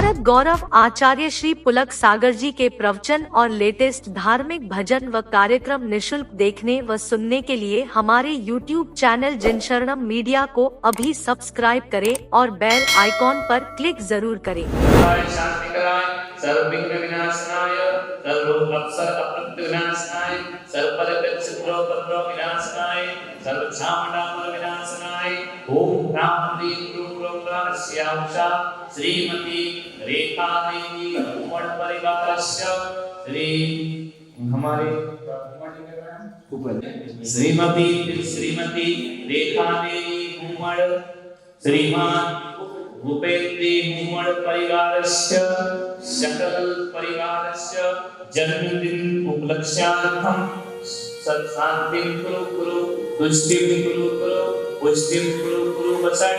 साधक गौरव आचार्य श्री पुलक सागर जी के प्रवचन और लेटेस्ट धार्मिक भजन व कार्यक्रम निशुल्क देखने व सुनने के लिए हमारे YouTube चैनल जिन शरणम मीडिया को अभी सब्सक्राइब करें और बेल आइकॉन पर क्लिक जरूर करें। ओम श्रीमती रेखा देवी उमड़ परिवारस्य श्रीमती रेखा देवी उमड़ श्रीमान भूपेन्द्री उमड़ परिवारस्य सकल परिवारस्य जन्मदिन उपलक्ष्यार्थं सत्शान्तिं कुरु कुरु तुष्टिं कुरु कुरु पुष्टिं कुरु कुरु वचन।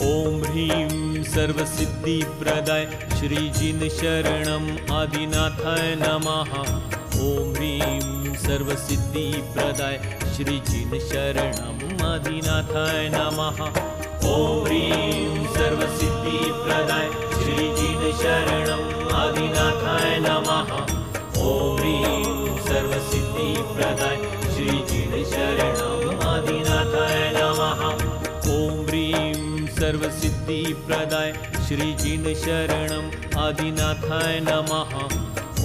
ओम ह्रीं सर्वसिद्धिप्रदाय श्री जिन शरणम आदिनाथाय नमः। ओम ह्रीं सर्वसिद्धिप्रदाय श्री जिन शरणम आदिनाथाय नमः। ओम ह्रीं सर्वसिद्धिप्रदाय श्री जिन शरणम आदिनाथाय नमः। ओम ह्रीं सर्वसिद्धिप्रदाय श्री जिन शरणम आदिनाथाय नमः। ओम ह्रीं सर्वसिद्धिप्रदाय श्री जिन शरणम आदिनाथाय नमः।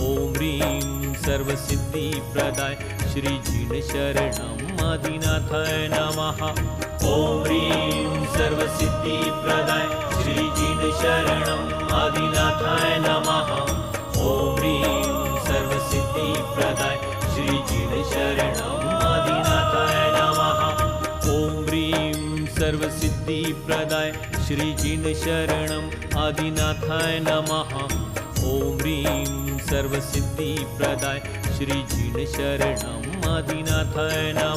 ओम ह्रीं सर्वसिद्धिप्रदाय श्री जिन शरणम आदिनाथाय नमः। ओम ह्रीं सर्वसिद्धिप्रदाय श्री जिन शरणम आदिनाथाय नमः। ओम ह्रीं सर्वसिद्धिप्रदाय श्री जिन शरणम आदिनाथाय नमः। ओम ह्रीं सर्वसिद्धिप्रदाय श्री जिन शरणम आदिनाथाय नमः। ओम ह्रीं सर्वसिद्धिप्रदाय श्री जिन शरणम आदिनाथाय नमः।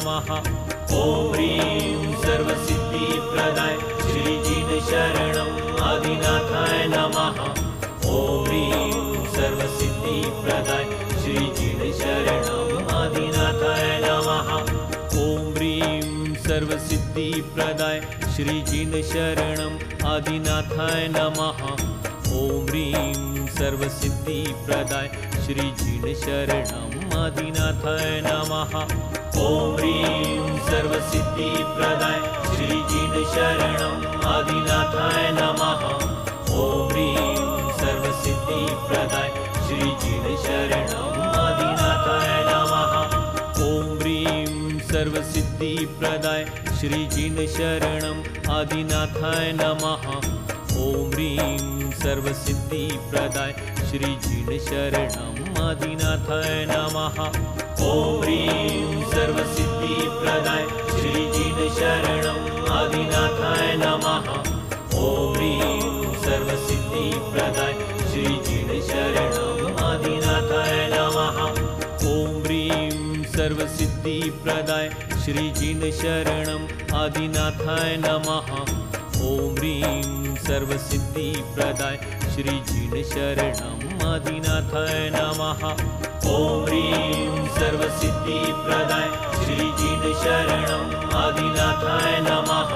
ओम ह्रीं सर्वसिद्धिप्रदाय श्री जिन शरणम आदिनाथाय नमः। ओम ह्रीं सर्वसिद्धिप्रदाय श्री जिन शरणम आदिनाथाय नमः। ओम ह्रीं सर्वसिद्धिप्रदाय श्री जिन शरणम आदिनाथाय नमः। ओम ह्रीं सर्वसिद्धिप्रदाय श्री जिन शरणम आदिनाथाय नमः। ओम ह्रीं सर्वसिद्धिप्रदाय श्री जिन शरणम आदिनाथाय नमः। ओम ह्रीं सर्वसिद्धिप्रदाय श्री जिन शरणम आदिनाथाय नमः। ओम ह्रीं सर्वसिद्धिप्रदाय श्री जिन शरणम आदिनाथाय नमः। ओम ह्रीं सर्वसिद्धिप्रदाय श्री जिन शरणम आदिनाथाय नमः। ओम ह्रीं सर्वसिद्धिप्रदाय श्री जिन शरणम आदिनाथाय नमः। ओम ह्रीं सर्वसिद्धिप्रदाय श्री जिन शरणम आदिनाथाय नमः। ओम ह्रीं सर्वसिद्धिप्रदाय श्री जिन शरणम आदिनाथाय नमः। ओम ह्रीं सर्वसिद्धिप्रदाय श्री जिन शरणम आदिनाथाय नमः। ओम ह्रीं सर्वसिद्धिप्रदाय श्री जिन शरणम आदिनाथाय नमः।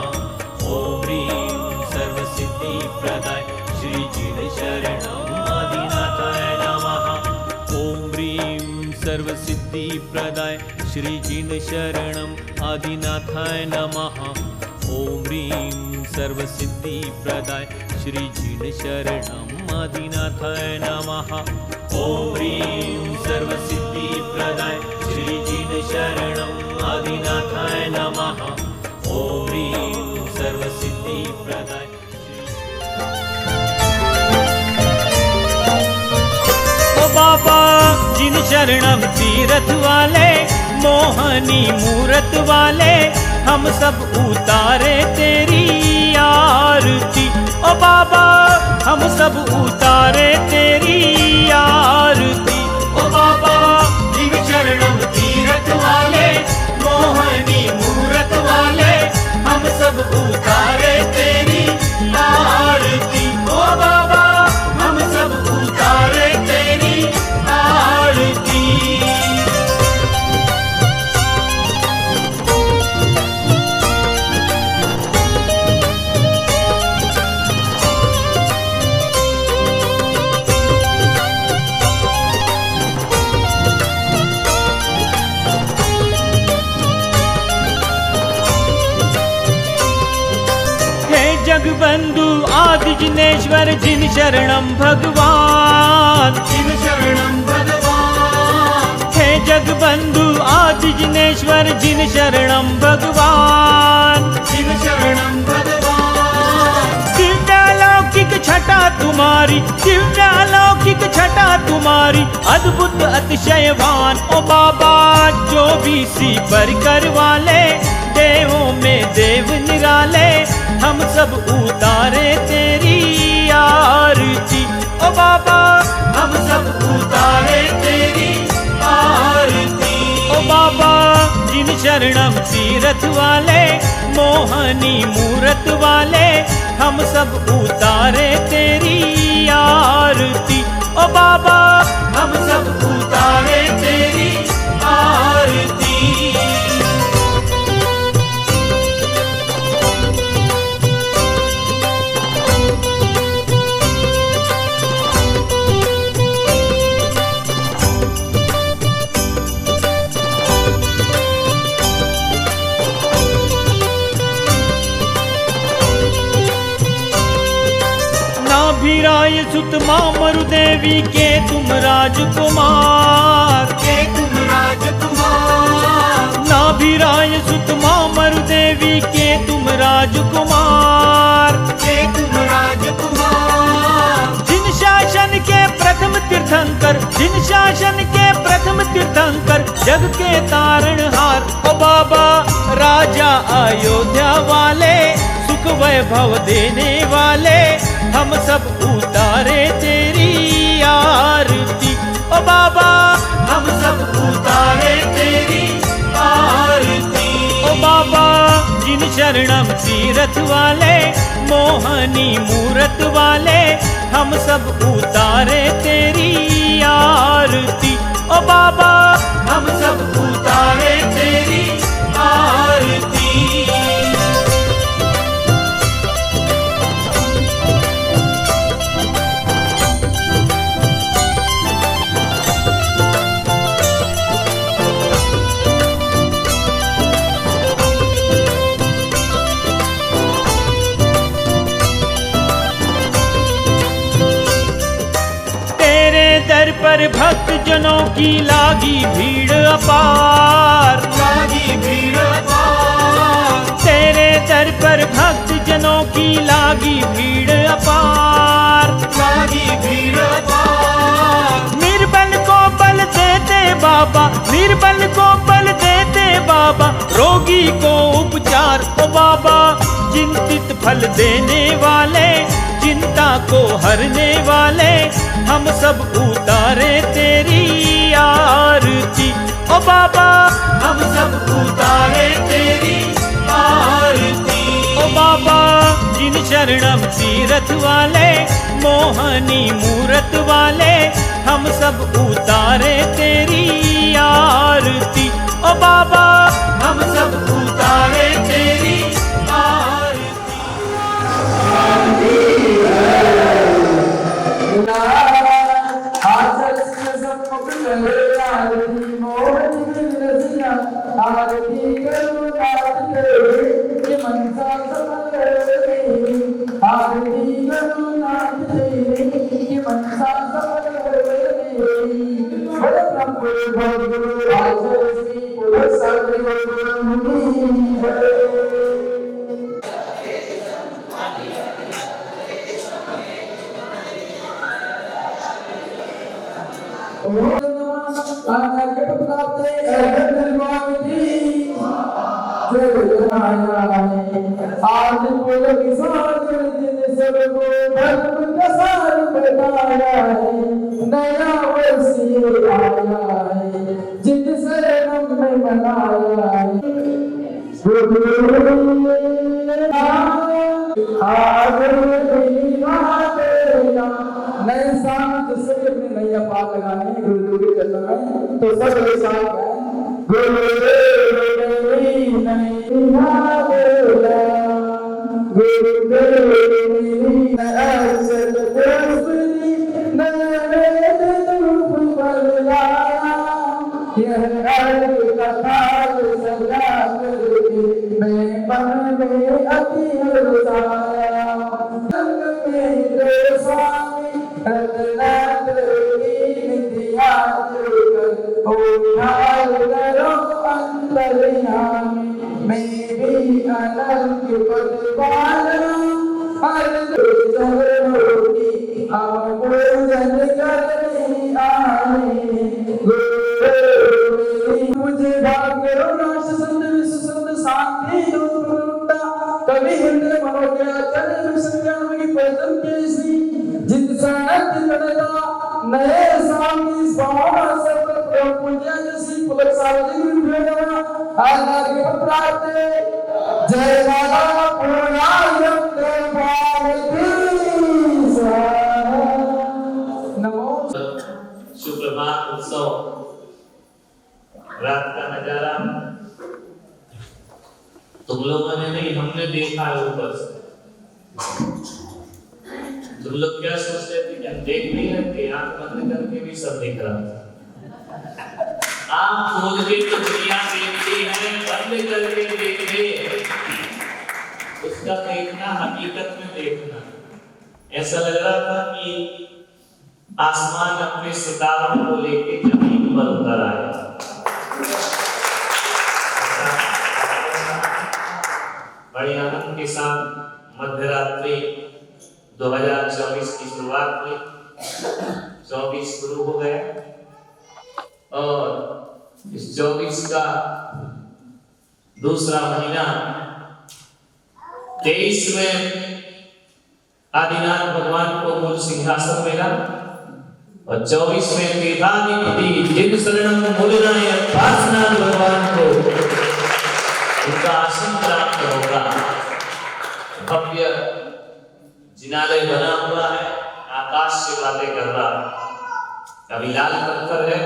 ओम ह्रीं सर्वसिद्धिप्रदाय श्री जिन शरणम आदिनाथाय नमः। ओम ह्रीं सर्वसिद्धिप्रदाय श्री जिन शरणम आदिनाथाय नमः। ओम ह्रीं सर्वसिद्धिप्रदाय श्री जिन शरणम आदिनाथाय नमः। ओम ह्रीं सर्वसिद्धिप्रदाय श्री जिन शरणम आदिनाथाय नमः। ओम ह्रीं सर्वसिद्धिप्रदाय। ओ बाबा जिन शरणम तीरथ वाले मोहनी मूरत वाले हम सब उतारे तेरी आरती। ओ बाबा हम सब उतारे तेरी आरती। ओ बाबा जिन शरणम तीरथ वाले मोहनी मूरत वाले हम सब उतारे तेरी आरती। ओ बाबा हम सब उतारे तेरी आरती। जगबंधु आदि जिनेश्वर जिन शरणम भगवान, जिन शरणम भगवान, हे जगबंधु आदि जिनेश्वर जिन शरणम भगवान, जिन शरणम भगवान। दिव्यालौकिक छटा तुम्हारी, दिव्यालौकिक छटा तुम्हारी, अद्भुत अतिशयवान ओ बाबा। जो भी सी पर करवाले, देवों में देव निराले, हम सब उतारे तेरी आरती ओ बाबा, हम सब उतारे तेरी आरती ओ बाबा। जिन शरणम तीरथ वाले, मोहनी मूरत वाले, हम सब उतारे तेरी आरती ओ बाबा, हम सब उतारे तेरी आरती। नाभिराय सुत मामरु देवी के तुम राजकुमार, के तुम राजकुमार, नाभिराय सुत मामरु देवी के तुम राजकुमार, के तुम राजकुमार। जिन शासन के प्रथम तीर्थंकर, जिन शासन के प्रथम तीर्थंकर, जग के तारणहार ओ बाबा। राजा अयोध्या वाले, सुख वैभव देने वाले, हम सब उतारे तेरी आरती ओ बाबा, हम सब उतारे तेरी आरती ओ बाबा। जिन शरणम तीरथ वाले, मोहनी मूरत वाले, हम सब उतारे तेरी आरती ओ बाबा, हम सब उतारे तेरी आरती। दर पर भक्त जनों की लागी भीड़ अपार, लागी भीड़ अपार, तेरे दर पर भक्त जनों की लागी भीड़ अपार, लागी भीड़ अपार। निर्बल को बल देते बाबा, निर्बल को बल देते बाबा, रोगी को उपचार ओ बाबा। चिंतित फल देने वाले, चिंता को हरने वाले, हम सब उतारे तेरी आरती ओ बाबा, हम सब उतारे तेरी आरती ओ बाबा। जिन शरणम तीरथ वाले, मोहनी मूरत वाले, हम सब उतारे तेरी आरती ओ बाबा, हम सब उतारे तेरी आरती। आज बोल किसान जिन सबको धर्म का सार बताया है, नया वर्ष ये आया है, जिन शरणम में मनाया है। नए साल तो सभी अपने नया पार लगाने गुरु के चरण में, तो सब एक साथ है मैं पालना हर चरणों की हमको जन करनी आए। मुझे भाग्य नाश संत विश्व संत शांति दूता कवि हिंद मनोज्ञा चरण संज्ञान की प्रथम केसरी जित सनत कड़ता नए स्वामी स्वामा सब पूज्य श्री पुलक सार्वजनिक विद्यालय आनार्य प्राप्ते जय माता पूर्णानंद भारती नमो। सुप्रभात उत्सव रात का नजारा तुम लोगों ने नहीं, हमने देखा है ऊपर से। तुम लोग क्या सोचते थे कि हम देख नहीं रहे, आंख बंद करके भी सब देख रहा था। आंख खोल के तो दुनिया देखती है, बंद करके देखे उसका देखना हकीकत में देखना। ऐसा लग रहा था कि आसमान अपने सितारों को लेके जमीन पर उतर आया। बड़ी आनंद के साथ मध्यरात्रि 2024 की शुरुआत हुई। 24 शुरू हो गया और इस 24 का दूसरा महीना 23 में आदिनाथ भगवान को मूल सिंहासन मिला और 24 में तीर्थाधिपति जिन शरणम मूलनाय पार्श्वनाथ भगवान को उनका आसन प्राप्त होगा। भव्य जिनालय बना हुआ है, आकाश से बातें कर रहा है। अभी लाल पत्थर है,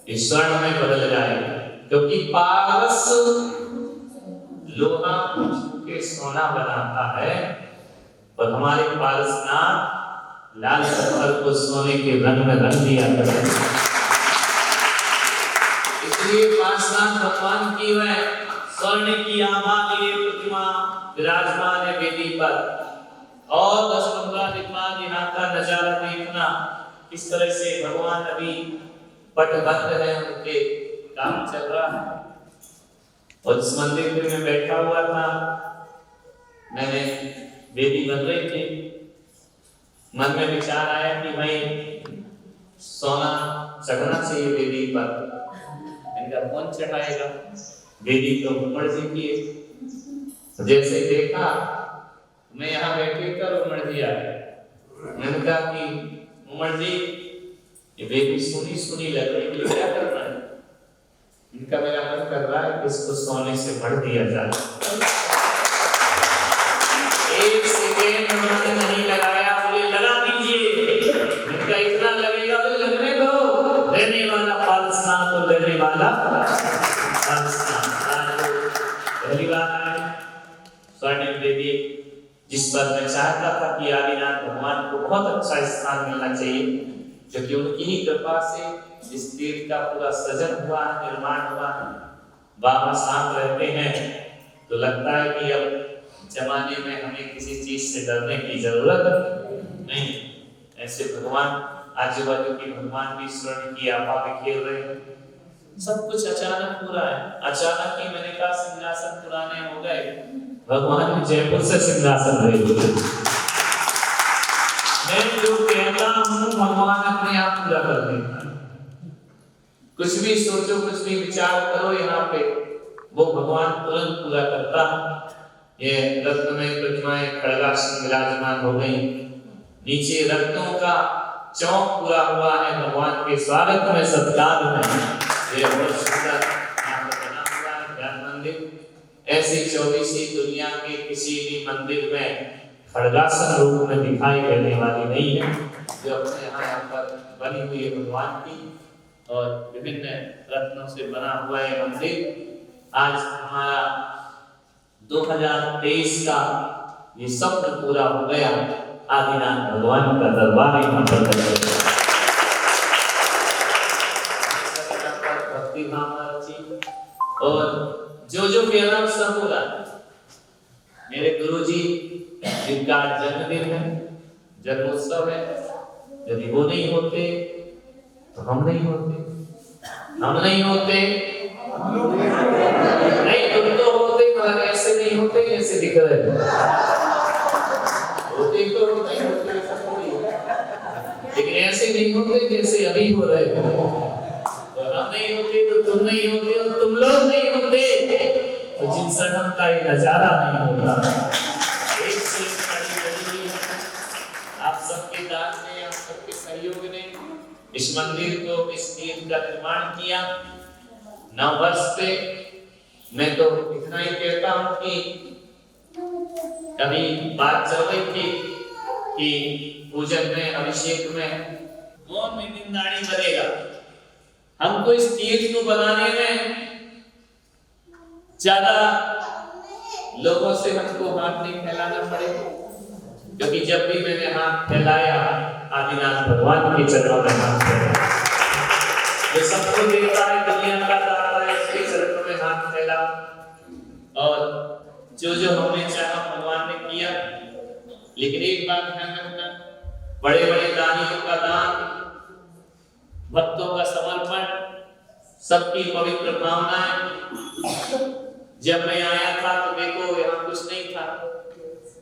इस स्वर्ण में बदल जाएगा, क्योंकि पारस लोहा के सोना बनाता है और हमारे पारसनाथ लाल पत्थर को सोने के रंग में रंग दिया करते हैं। इसलिए पार्श्वनाथ भगवान की वह स्वर्ण की आभा लिए प्रतिमा विराजमान है वेदी पर। और 10-15 दिन बाद यहाँ का नजारा देखना, किस तरह से भगवान अभी पटबंध है, उनके काम चल रहा है। और इस मंदिर में मैं बैठा हुआ था, मैंने वेदी बन रही थी, मन में विचार आया कि भाई सोना चढ़ना चाहिए वेदी पर। इनका कौन चढ़ाएगा, वेदी तो उमड़ जी की। जैसे देखा मैं यहाँ बैठे कर उमड़ जी आया। मैंने कहा कि उमड़ जी ये वेदी सुनी सुनी लग रही है, क्या करना है? इनका मेरा मन कर रहा है कि इसको सोने से भर दिया जाए। एक सेकेंड उन्होंने नहीं लगाया, बोले लगा दीजिए। इनका इतना लगेगा तो लगने दो, रहने वाला पारसनाथ तो रहने वाला पारसनाथ। पहली बात है स्वर्णिम वेदी, जिस पर मैं चाहता था कि आदिनाथ भगवान को बहुत अच्छा स्थान मिलना चाहिए, क्योंकि उनकी ही कृपा से इस तीर्थ का पूरा सृजन हुआ है, निर्माण हुआ है। बाबा साथ रहते हैं तो लगता है कि अब जमाने में हमें किसी चीज से डरने की जरूरत नहीं। ऐसे भगवान आजू बाजू के भगवान भी स्वर्ण की आभा में खेल रहे हैं। सब कुछ अचानक हो रहा है। अचानक ही मैंने कहा सिंहासन पुराने हो गए, भगवान ने जयपुर से सिंहासन भेज दिया। मैं जो कहता हूँ भगवान अपने आप पूरा कर देता है। कुछ भी सोचो, कुछ भी विचार करो, यहाँ पे वो भगवान तुरंत पूरा करता है। ये रत्नमय प्रतिमाएं खड़गासन विराजमान हो गई, नीचे रत्नों का चौक पूरा हुआ है भगवान के स्वागत में, सत्कार में। ये बहुत सुंदर यहाँ पर बना हुआ है ध्यान मंदिर। ऐसी 24 दुनिया के किसी भी मंदिर में खड़गासन रूप में दिखाई देने वाली नहीं है, जो अपने यहाँ पर बनी हुई है भगवान की और विभिन्न रत्नों से बना हुआ है मंदिर। आज हमारा 2023 का ये सपना पूरा हो गया। आदिनाथ भगवान का दरबार यहाँ पर भक्ति भावना रची और जो भी आराम सब हो रहा है। मेरे गुरुजी जिनका जन्मदिन है, जन्मोत्सव है, यदि वो नहीं होते तो हम नहीं होते, हम नहीं होते नहीं, तुम तो होते मगर ऐसे नहीं नहीं होते जैसे दिख रहे होते तो नहीं होते ऐसा थोड़ी है। लेकिन ऐसे नहीं होते जैसे अभी हो रहे हो। और हम नहीं होते तो तुम नहीं होते और तुम लोग नहीं होते तो जिन सनम का ये नजारा नहीं होता। एक से एक बड़ी बड़ी आप सबके दान ने, आप सबके सहयोग ने इस मंदिर को, इस तीर्थ का निर्माण किया। 9 वर्ष से मैं तो इतना ही कहता हूँ कि अभी बात चल रही थी कि पूजन में, अभिषेक में कौन में दिनदाड़ी बनेगा। हमको इस तीर्थ को बनाने में ज्यादा लोगों से हमको हाथ नहीं फैलाना पड़ेगा, क्योंकि जब भी मैंने हाथ फैलाया आदिनाथ भगवान के चरणों में हाथ फैलाया। ये सबको देता है, दुनिया का दाता है, उसके चरणों में हाथ फैला और जो जो हमने चाहा भगवान ने किया। लेकिन एक बात ध्यान रखना, बड़े बड़े दानियों का दान, भक्तों का समर्पण, सबकी पवित्र भावनाएं। जब मैं आया था तो देखो यहाँ कुछ नहीं था,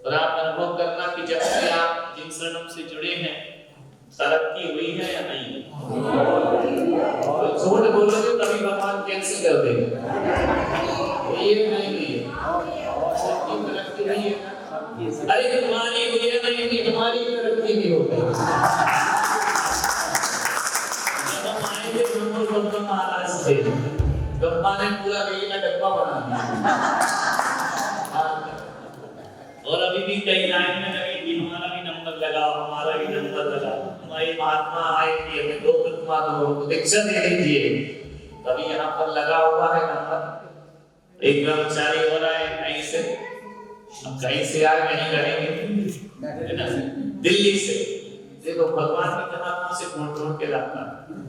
और आप अनुभव करना कि जब से आप जिन शरणों से जुड़े हैं तरक्की हुई है या नहीं। तो झूठ बोलोगे तभी भगवान कैंसिल कर देंगे। ये नहीं हुई है, सबकी तरक्की हुई है। अरे तुम्हारी हुई है नहीं कि तुम्हारी तरक्की भी हो गई। जब हम आए थे ब्रह्म महाराज थे, ब्रह्मा ने पूरा रेल का डब्बा बना दिया। और अभी भी कई लाइन में लगे कि हमारा भी नंबर लगाओ, हमारा भी नंबर लगाओ। हमारे महात्मा आए कि हमें 2 प्रतिमा दो, दीक्षा दे दीजिए। तभी यहाँ पर लगा हुआ है नंबर। एक कर्मचारी हो रहा है कहीं से, अब कहीं से आ कहीं करेंगे दिल्ली से। देखो भगवान ने कहा तुमसे ढूंढ के लाता,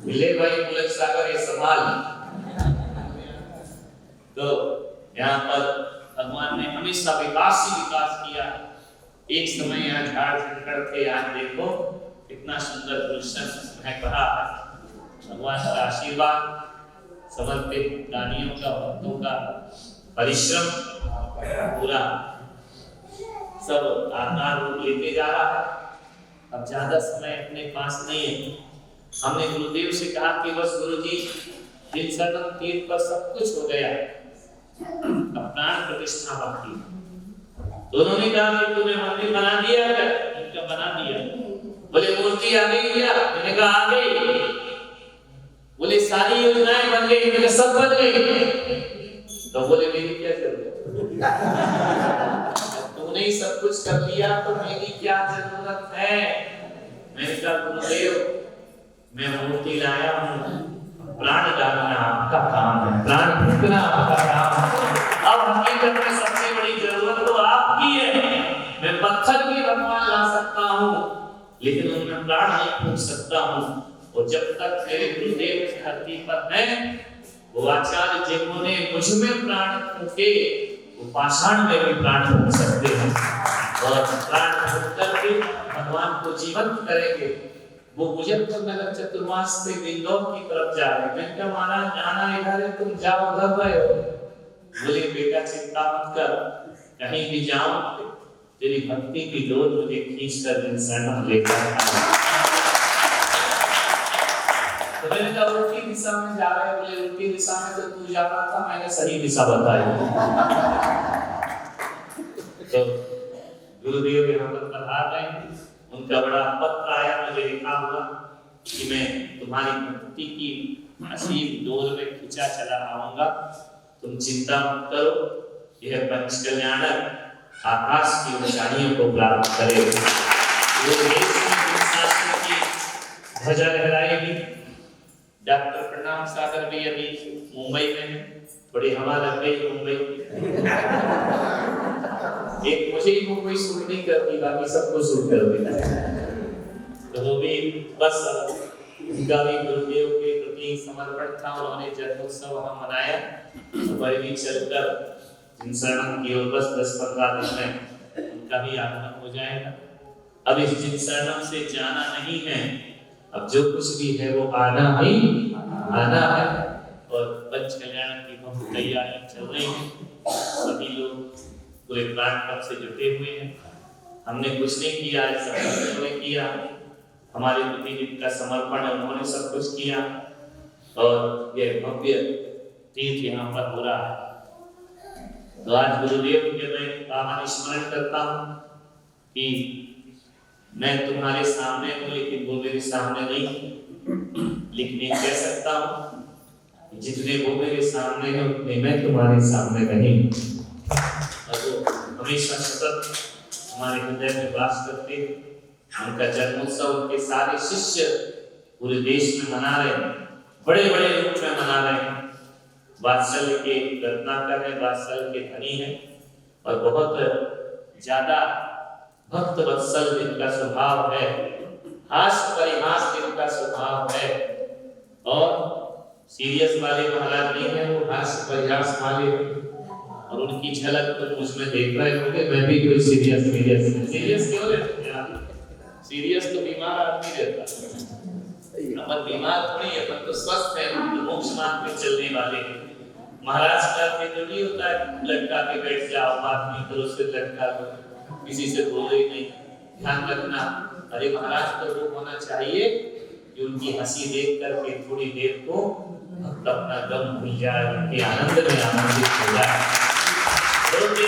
मिले भाई पुलक सागर ये संभाल। तो यहाँ पर भगवान ने हमेशा विकास ही विकास किया। एक समय यहाँ झाड़ झंखड़ थे, आज देखो कितना सुंदर गुलशन महक रहा है। भगवान का आशीर्वाद, समर्पित दानियों का, भक्तों का परिश्रम पूरा सब आकार रूप लेते जा रहा है। अब ज्यादा समय अपने पास नहीं है। हमने गुरुदेव से कहा कि बस गुरुजी जिन शरण तीर्थ पर सब कुछ हो गया, अब प्राण प्रतिष्ठा बाकी। दोनों ने कहा कि तूने मंदिर बना दिया क्या? उनका बना दिया। बोले मूर्ति आ गई क्या? मैंने कहा आ गई। बोले सारी योजनाएं बन गई? मैंने सब बन गई। तो बोले मेरी क्या जरूरत? तूने ही सब कुछ कर लिया तो मेरी क्या जरूरत है? मैंने कहा गुरुदेव मैं मूर्ति लाया हूँ, प्राण डालना आपका काम है, प्राण फूंकना आपका काम है। अब हकीकत में सबसे बड़ी जरूरत तो आपकी है। मैं पत्थर भी भगवान ला सकता हूँ, लेकिन उनमें प्राण नहीं फूंक सकता हूँ। और जब तक मेरे गुरुदेव इस धरती पर हैं, वो आचार्य जिन्होंने मुझ में प्राण फूंके, वो पाषाण में भी प्राण फूंक सकते हैं। और प्राण फूंक करके भगवान को जीवंत करेंगे। वो मुजफ्फरनगर चतुर्मास से इंदौर की तरफ जा रहे हैं। मैंने कहा महाराज जाना इधर है, तुम जाओ उधर रहे हो। बोले बेटा चिंता मत कर, कहीं भी जाऊं तेरी भक्ति की डोर मुझे खींच कर इन शरण लेकर आए। तो मैंने कहा उल्टी दिशा में जा रहे। बोले उल्टी दिशा में तो तू जा रहा था, मैंने सही दिशा बताई। तो गुरुदेव यहाँ पर पधार रहे हैं। उनका बड़ा पत्र आया, मुझे लिखा हुआ कि मैं तुम्हारी भक्ति की असीम डोर में खिंचा चला आऊंगा, तुम चिंता मत करो। यह पंच कल्याणक आकाश की ऊंचाइयों को प्राप्त करे। वो देश में शासन की ध्वजा लहराएगी। डॉक्टर प्रणाम सागर भी अभी मुंबई में है, थोड़ी हवा लग गई मुंबई। एक मुझे ही मुंबई सूट नहीं करती, बाकी सबको सूट कर देता है। तो वो भी बस उनका भी गुरुदेव के प्रति समर्पण था। उन्होंने जन्मोत्सव वहाँ मनाया। मैं भी चलकर जिन शरणों की ओर बस 10-15 दिन में उनका भी आगमन हो जाएगा। अब इस जिन शरणों से जाना नहीं है, अब जो कुछ भी है वो आना ही आना है। और पंच कल्याण की बहुत तैयारियां चल रही हैं। सभी लोग पूरे प्राण पद से जुटे हुए हैं। हमने कुछ नहीं किया, सब ने किया, हमारे प्रति जिनका समर्पण है उन्होंने सब कुछ किया और यह भव्य तीर्थ यहाँ पर हो रहा है। तो आज गुरुदेव के मैं आह्वान स्मरण करता हूँ कि मैं तुम्हारे सामने हूँ लेकिन वो मेरे सामने नहीं, लेकिन ये कह सकता हूँ जितने वो मेरे सामने हैं उतने मैं तुम्हारे सामने नहीं। और वो हमेशा सतत हमारे हृदय में वास करते, उनका जन्मोत्सव उनके सारे शिष्य पूरे देश में मना रहे हैं, बड़े बड़े रूप में मना रहे हैं। वात्सल्य के रत्नाकर है, वात्सल्य के धनी है और बहुत ज्यादा भक्त वत्सल जिनका स्वभाव है, हास्य परिहास जिनका स्वभाव है और सीरियस वाले महाराज नहीं है, वो हास्य परिहास वाले और उनकी झलक तो मुझ में देख रहे होंगे। मैं भी कोई सीरियस क्यों रहते हैं? सीरियस तो बीमार आदमी रहता है, अपन बीमार थोड़ी है, अपन तो स्वस्थ है, मोक्ष मार्ग में चलने वाले हैं। महाराज का जो नहीं होता है लटका के बैठ जाओ, बात नहीं करो, सिर लटका लो, किसी से बोलो ही नहीं, ध्यान रखना। अरे महाराज तो वो होना चाहिए कि उनकी हंसी देख करके थोड़ी देर को अपना दम भूल जाए, उनके आनंद में आनंदित हो जाए। रोते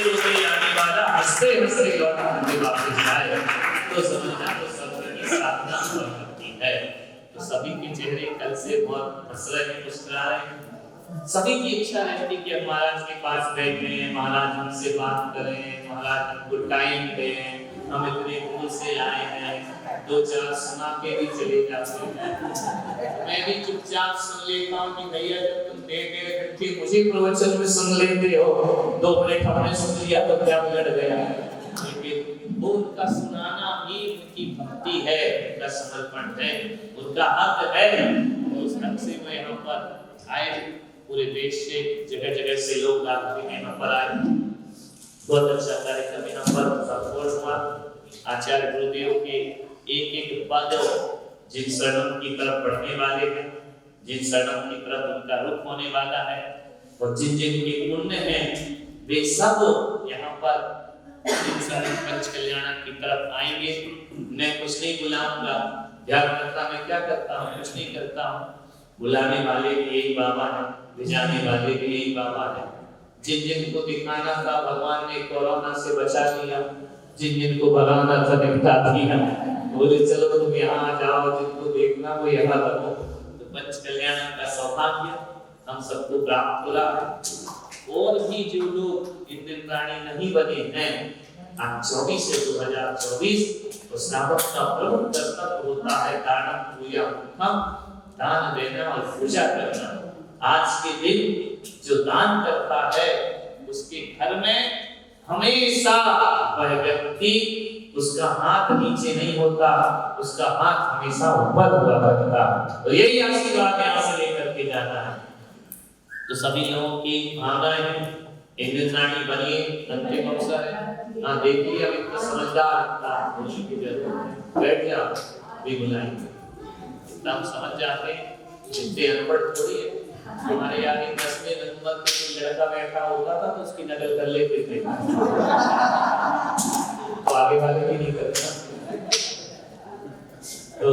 आने वाला हंसते हंसते लौट करके वापस जाए तो समझना तो सबकी साधना हुआ करती है। तो सभी के चेहरे कल से बहुत हंस रहे हैं, मुस्कुरा रहे हैं। सभी की इच्छा रहती कि हम महाराज के पास बैठे, महाराज हमसे बात करें, महाराज हमको टाइम दें, हम इतने दूर से आए हैं, दो चार सुना के भी चले जाते हैं। मैं भी चुपचाप सुन लेता हूँ कि भैया जब तुम देर इकट्ठी मुझे प्रवचन में सुन लेते हो, 2 मिनट हमने सुन लिया तो क्या बिगड़ गया? लेकिन वो उनका सुनाना ही उनकी भक्ति है, उनका समर्पण है, उनका हक है। उस ढंग से मैं यहाँ पर आए, पूरे देश से जगह जगह से लोग आते हैं, यहाँ पर आए। बहुत अच्छा कार्यक्रम यहाँ पर संपूर्ण हुआ। आचार्य गुरुदेव के एक एक पद जिन शरणों की तरफ बढ़ने वाले हैं, जिन शरणों की तरफ उनका रुख होने वाला है और जिन जिन के पुण्य हैं वे सब यहाँ पर पंच कल्याण की तरफ आएंगे। मैं कुछ नहीं बुलाऊंगा, ध्यान रखना मैं क्या करता हूँ, कुछ नहीं करता हूँ। बुलाने वाले भी यही बाबा है, भिजाने वाले भी यही बाबा है। जिन जिन को दिखाना था भगवान ने कोरोना से बचा लिया, जिन जिन को भगाना था निपटा दिया। बोले चलो तुम यहाँ आ जाओ, जिनको देखना वो यहाँ रहो। तो पंच कल्याण का सौभाग्य हम सबको प्राप्त हुआ। और भी जो लोग इंद्राणी नहीं बने हैं, आज 24 से 2024 तो श्रावक का प्रमुख कर्तव्य होता है दान पूजा, दान देना और पूजा करना। आज के दिन जो दान करता है उसके घर में हमेशा वह व्यक्ति, उसका हाथ नीचे नहीं होता, उसका हाथ हमेशा ऊपर हुआ करता। तो यही आशीर्वाद यहाँ से लेकर के जाना है। तो सभी लोगों की भावनाएं हैं, इंद्राणी बनिए, अंतिम अवसर है। हाँ देखिए, अब इतना समझदार होने की जरूरत है। बैठ जाओ, भी बुलाएंगे, हम समझ जाते हैं, इतने अनपढ़ थोड़ी है। हमारे आगे 10वें नंबर पे कोई लड़का बैठा होता था तो उसकी नकल कर लेते थे, तो आगे वाले भी नहीं करता। तो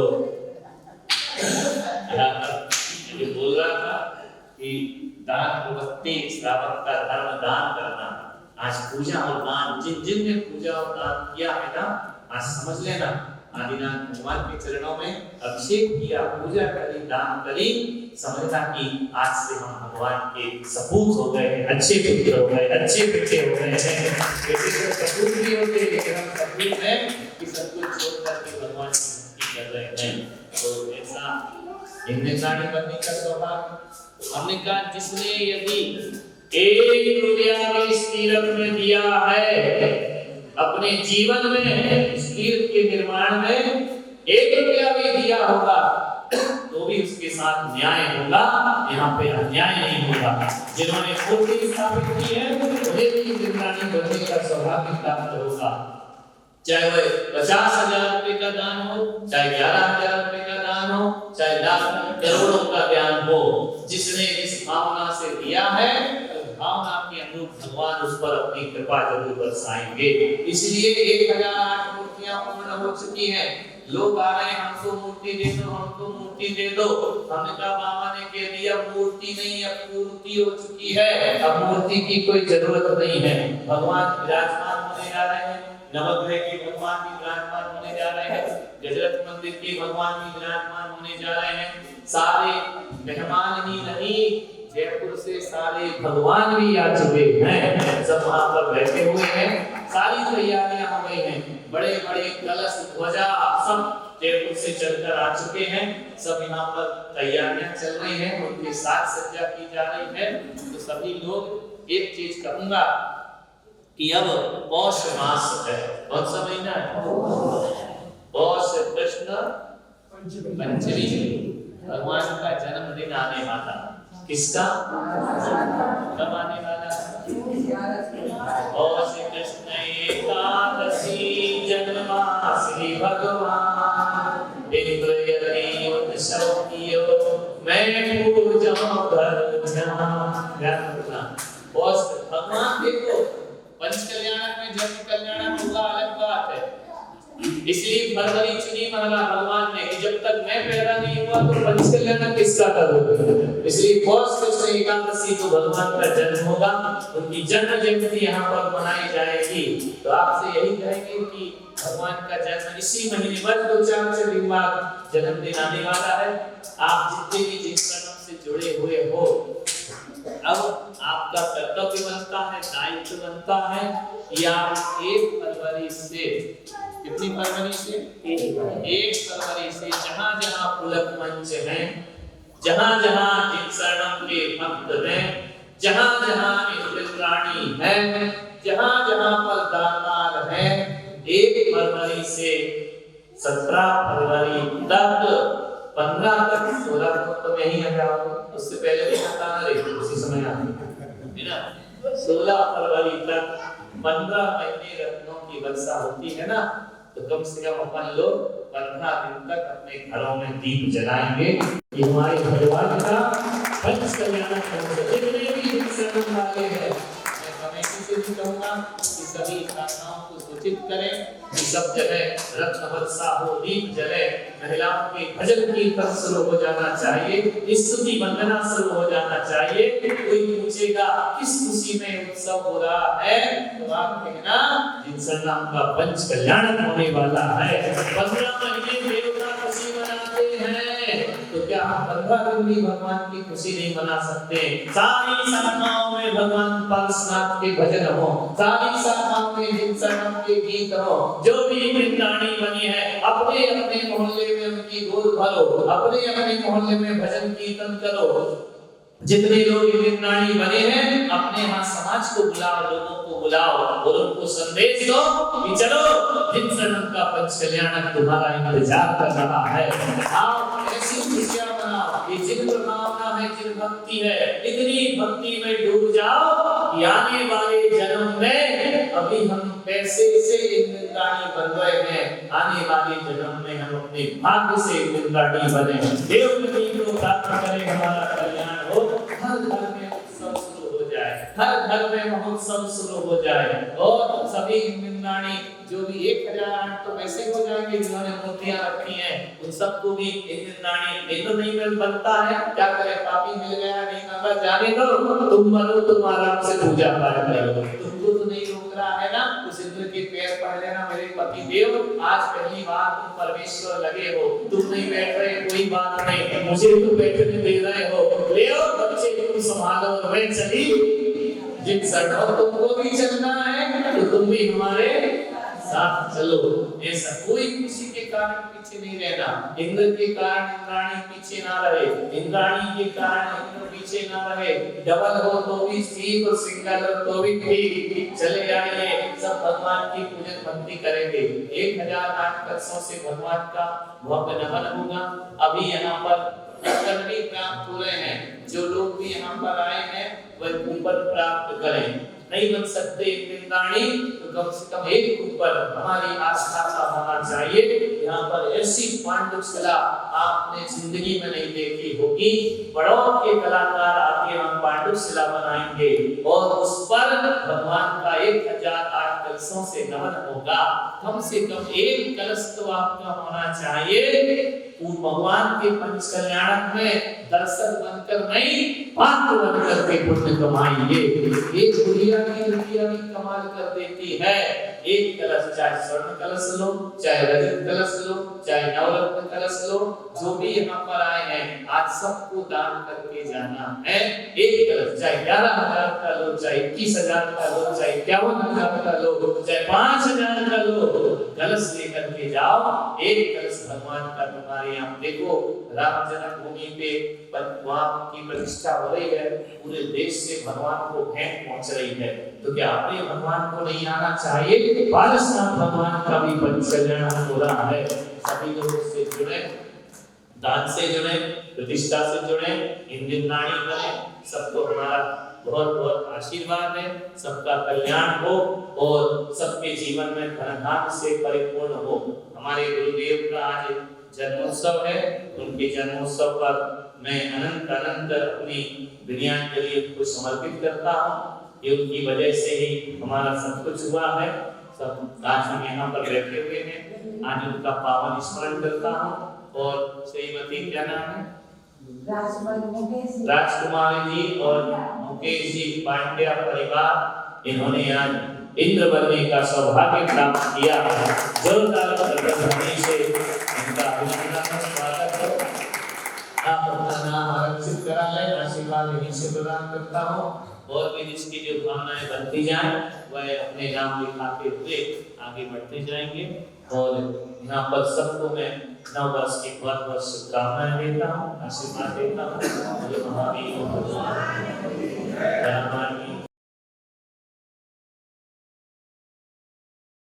ये बोल रहा था कि दान प्रवृत्ति, श्रावक का धर्म दान करना। आज पूजा और दान, जिन जिन ने पूजा और दान किया है ना, आज समझ लेना आदिनाथ भगवान के चरणों में अभिषेक किया, पूजा करी, दान करी, समझना कि आज से हम भगवान के सपूत हो गए हैं, अच्छे पुत्र हो गए, अच्छे बेटे हो गए हैं। बेटे तो सपूत भी होते हैं, लेकिन हम सपूत हैं कि सब कुछ छोड़ करके भगवान की भक्ति कर रहे हैं। तो ऐसा इंद्राणी बनने का सौभाग्य। हमने कहा जिसने यदि 1 रुपया भी इस तीर्थ में दिया है, अपने जीवन में इस तीर्थ के निर्माण में 1 रुपया भी दिया होगा, तो भी उसके साथ न्याय होगा, यहाँ पे अन्याय नहीं होगा। जिन्होंने मूर्ति स्थापित की है उन्हें भी इंद्राणी बनने का सौभाग्य प्राप्त होगा। चाहे वह 50,000 रुपए का दान हो, चाहे 11,000 रुपए का दान हो, चाहे लाख करोड़ों का दान हो, जिसने इस भावना से दिया है, भावना के रूप भगवान उस पर अपनी कृपा जरूर बरसाएंगे। इसलिए 1008 मूर्तियां पूर्ण हो चुकी हैं। लोग आ रहे हैं, हमको मूर्ति दे दो, हमको मूर्ति दे दो। हमने कहा बाबा ने कह दिया मूर्ति नहीं, अब पूर्ति हो चुकी है, अब मूर्ति की कोई जरूरत नहीं है। भगवान विराजमान होने जा रहे हैं, नवग्रह के भगवान भी विराजमान होने जा रहे हैं, गजरथ मंदिर के भगवान भी विराजमान होने जा रहे हैं। सारे मेहमान ही नहीं, जयपुर से सारे भगवान भी आ चुके हैं, सब वहां पर बैठे हुए हैं। सारी तैयारियां हो गई हैं, बड़े बड़े कलश ध्वजा सब जयपुर से चलकर आ चुके हैं। सब यहाँ पर तैयारियां चल रही हैं, उनकी साज सज्जा की जा रही है। तो सभी लोग एक चीज कहूंगा कि अब पौष मास है। कौन सा महीना है? पौष कृष्ण पंचमी, भगवान का जन्मदिन आने वाला। किसका? कब आने वाला? पौष कृष्ण एकादशी जन्माष्टमी भगवान इंद्रयति उत्सव कियो मैं पूजो धर्म ध्यान। पौष भगवान देखो पंच कल्याणक में जन्म कल्याणक होगा अलग बात है। इसलिए फरवरी चुनी माना भगवान ने कि जब तक मैं पैदा नहीं हुआ तो पंच कल्याणक किसका करोगे। इसलिए पौष कृष्ण एकादशी को भगवान का जन्म होगा, उनकी जन्म जयंती यहाँ पर मनाई जाएगी। तो आपसे यही कहेंगे कि भगवान का जन्म इसी महीने बस 2-4 दिन बाद जन्मदिन आने वाला है। आप जितने भी जिस कर्म से जुड़े हुए हो, अब आपका कर्तव्य बनता है, दायित्व बनता है कि आप 1 फरवरी से, कितनी फरवरी से? 1 फरवरी से जहां जहां पुलक मंच हैं, जहां जहां शरणम के भक्त हैं, जहां जहां इंद्राणी है, जहां जहां पर दातार है, 1 फरवरी से 17 फरवरी तक, 15 तक, 16 तक तो नहीं है, उससे पहले भी आता ना रे, उसी समय आते है ना। 16 फरवरी तक 15 महीने रत्नों की वर्षा होती है ना, तो कम से कम अपन लोग 15 दिन तक अपने घरों में दीप जलाएंगे। ये हमारे भगवान का पंच कल्याणक है। जितने भी शरण वाले हैं, मैं कमेटी से भी कहूंगा कि सभी शाखाओं को सूचित करें कि सब जगह रत्न वर्षा हो, दीप जले, महिलाओं के भजन कीर्तन शुरू हो जाना चाहिए, स्तुति वंदना शुरू हो जाना चाहिए। कोई पूछेगा किस खुशी में उत्सव हो रहा है, तो आप कहना जिनका नाम का पंच कल्याणक होने वाला है। 15 महीने देवता खुशी मनाते हैं, तो क्या हम 15 दिन भी भगवान की खुशी नहीं मना सकते? सारी शाखाओं में भगवान पार्श्वनाथ के भजन हो, सारी शाखाओं में जिनसनम के गीत हो, जो भी वृंदानी बनी है अपने अपने मोहल्ले में उनकी गोद भरो, अपने अपने मोहल्ले में भजन कीर्तन करो। जितने लोग वृंदानी बने हैं अपने यहाँ समाज को बुलाओ, लोगों को बुलाओ और उनको संदेश दो कि चलो जिनसनम का पंच कल्याणक तुम्हारा इंतजार कर रहा है। आओ ऐसी खुशियां मनाओ, ये जिन भावना है, जिन भक्ति है, इतनी भक्ति में डूब जाओ कि आने वाले जन्म में अभी हम पैसे से इंद्राणी बन रहे हैं, आने वाले जन्म में हम अपने भाग्य से इंद्राणी बने। देवपति को प्रार्थना करें हमारा कल्याण हो, हर घर में उत्सव शुरू हो जाए, हर घर में महोत्सव शुरू हो जाए और सभी इंद्राणी जो भी 1008 तो वैसे हो जाएंगे जिन्होंने मूर्तियां रखी हैं, उन सबको भी इंद्राणी एक तो नहीं मिल बनता है, क्या करे पापी मिल गया नहीं मिला, जाने दो, तुम मरो तुम आराम से पूजा पाठ करो, तुमको तो नहीं रोक रहा है ना। उस इंद्र के पैर पड़ लेना मेरे पति देव, आज पहली बार तुम परमेश्वर लगे हो, तुम नहीं बैठ रहे कोई बात नहीं, मुझे तुम बैठने दे रहे हो, ले आओ बच्चे तुम संभालो और मैं चली जिन शरण तुमको भी चलना है तो तुम भी हमारे साथ चलो। ऐसा कोई किसी के कारण पीछे नहीं रहना, इंद्र के कारण इंद्राणी पीछे ना रहे, इंद्राणी के कारण इंद्र पीछे ना रहे, डबल हो तो भी ठीक और सिंगल हो तो भी ठीक, चले जाइए सब भगवान की पूजन भक्ति करेंगे। 1008 कलशों से भगवान का भव्य नमन होगा। अभी यहाँ पर दर्शन भी प्राप्त हो रहे हैं, जो लोग भी यहाँ पर आए हैं वह कुंभन प्राप्त करें। नहीं बन सकते एक दिन रानी, तो कम से कम एक ऊपर हमारी आस्था का होना चाहिए। यहाँ पर ऐसी पांडुशिला आपने जिंदगी में नहीं देखी होगी। बड़ौद के कलाकार आके हम पांडुशिला बनाएंगे और उस पर भगवान का 1008 कलशों से नमन होगा। कम से कम एक कलश तो आपका होना चाहिए। भगवान के पंच कल्याणक में दर्शक बनकर नहीं, पात्र बनकर के पुण्य कमाएंगे। एक गुड़िया भी कमाल कर देती है। एक कलश, चाहे स्वर्ण कलश लो, चाहे रजत कलश लो, चाहे नवरत्न कलश लो, जो भी यहाँ पर आए हैं आज सबको दान करके जाना है। एक कलश चाहे 11,000 का लो, चाहे 21,000 का लो, चाहे 51,000 का लो, चाहे 5,000 का लो, कलश लेकर के जाओ। एक कलश भगवान का तुम्हारे यहाँ देखो, राम जन्मभूमि पे वहाँ की प्रतिष्ठा हो रही है, पूरे देश से भगवान को भेंट पहुंच रही है। तो क्या अपने भगवान को नहीं आना चाहिए? पारसनाथ भगवान का भी पंचकल्याण हो रहा है। सभी लोग इससे जुड़े, दान से जुड़े, प्रतिष्ठा से जुड़े, इन दिन नाणी करें। सबको हमारा बहुत बहुत आशीर्वाद है, सबका कल्याण हो और सबके जीवन में धन से परिपूर्ण हो। हमारे गुरुदेव का आज जन्मोत्सव है, उनके जन्मोत्सव पर मैं अनंत अनंत अपनी दुनिया के लिए कुछ समर्पित करता हूँ। ये उनकी वजह से ही हमारा सब कुछ हुआ है। सब आज हम यहाँ पर बैठे हुए हैं, आज उनका पावन स्मरण करता हूँ। और श्रीमती क्या नाम है? राजकुमारी जी और मुकेश जी पांड्या परिवार, इन्होंने आज इंद्र बनने का सौभाग्य प्राप्त किया। जोरदार ताली से इनका अभिनंदन, स्वागत करो। आप अपना नाम आरक्षित करा लें, आशीर्वाद यहीं से प्रदान करता हूँ। और भी जिसकी जो भावनाएं बनती जाएं वह अपने नाम लिखाते हुए आगे बढ़ते जाएंगे। और यहाँ पर सबको मैं नव वर्ष की बहुत बहुत शुभकामनाएं देता हूँ, आशीर्वाद देता हूँ।